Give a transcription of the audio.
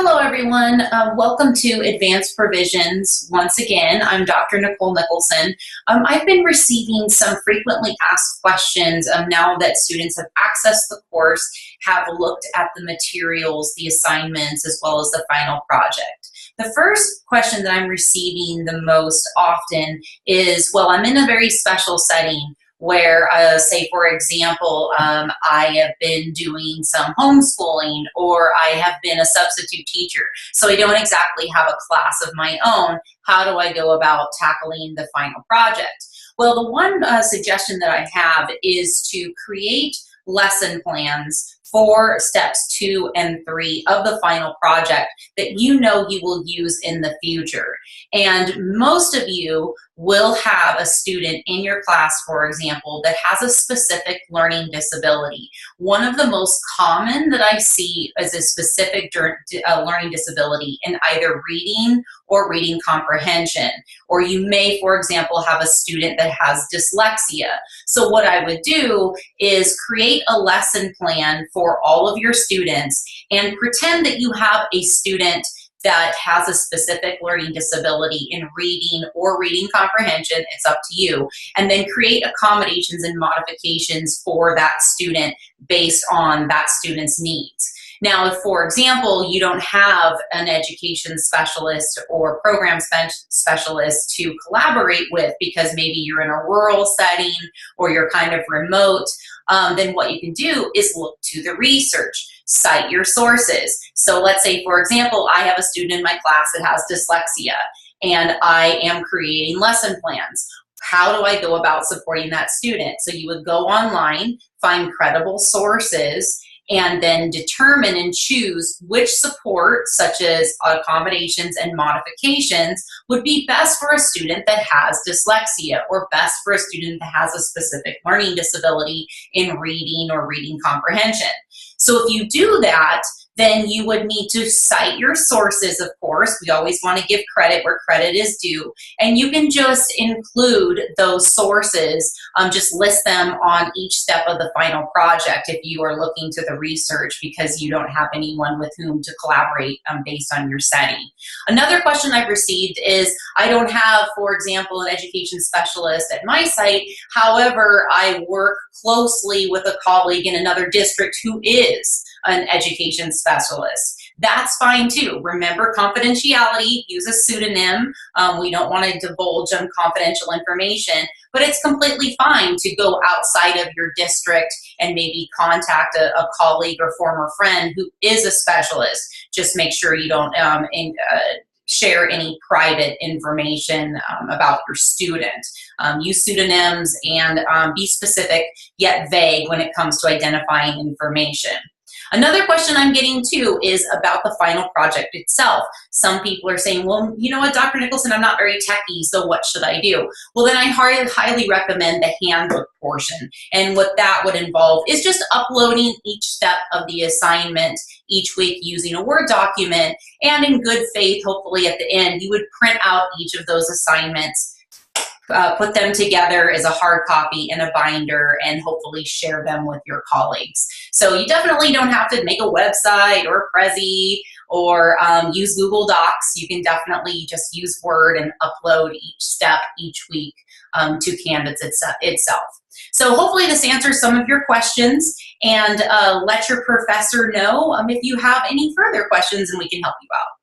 Hello, everyone. Welcome to Advanced Provisions. Once again, I'm Dr. Nicole Nicholson. I've been receiving some frequently asked questions now that students have accessed the course, have looked at the materials, the assignments, as well as the final project. The first question that I'm receiving the most often is, well, I'm in a very special setting where, say, for example, I have been doing some homeschooling or I have been a substitute teacher, so I don't exactly have a class of my own. How do I go about tackling the final project? Well, the one suggestion that I have is to create lesson plans for steps 2 and 3 of the final project that you know you will use in the future. And most of you will have a student in your class, for example, that has a specific learning disability. One of the most common that I see is a specific learning disability in either reading or reading comprehension. Or you may, for example, have a student that has dyslexia. So what I would do is create a lesson plan for all of your students and pretend that you have a student that has a specific learning disability in reading or reading comprehension. It's up to you. And then create accommodations and modifications for that student based on that student's needs. Now, if, for example, you don't have an education specialist or program specialist to collaborate with because maybe you're in a rural setting or you're kind of remote, then what you can do is look to the research, cite your sources. So let's say, for example, I have a student in my class that has dyslexia and I am creating lesson plans. How do I go about supporting that student? So you would go online, find credible sources, and then determine and choose which support, such as accommodations and modifications, would be best for a student that has dyslexia or best for a student that has a specific learning disability in reading or reading comprehension. So if you do that, then you would need to cite your sources, of course. We always want to give credit where credit is due. And you can just include those sources, just list them on each step of the final project if you are looking to the research because you don't have anyone with whom to collaborate based on your setting. Another question I've received is, I don't have, for example, an education specialist at my site. However, I work closely with a colleague in another district who is an education specialist. That's fine too. Remember confidentiality, use a pseudonym. We don't want to divulge confidential information, but it's completely fine to go outside of your district and maybe contact a colleague or former friend who is a specialist. Just make sure you don't share any private information about your student. Use pseudonyms and be specific yet vague when it comes to identifying information. Another question I'm getting too is about the final project itself. Some people are saying, well, you know what, Dr. Nicholson, I'm not very techie, so what should I do? Well, then I highly recommend the handbook portion. And what that would involve is just uploading each step of the assignment each week using a Word document. And in good faith, hopefully at the end, you would print out each of those assignments, put them together as a hard copy in a binder, and hopefully share them with your colleagues. So you definitely don't have to make a website or a Prezi or use Google Docs. You can definitely just use Word and upload each step each week to Canvas itself. So hopefully this answers some of your questions, and let your professor know if you have any further questions and we can help you out.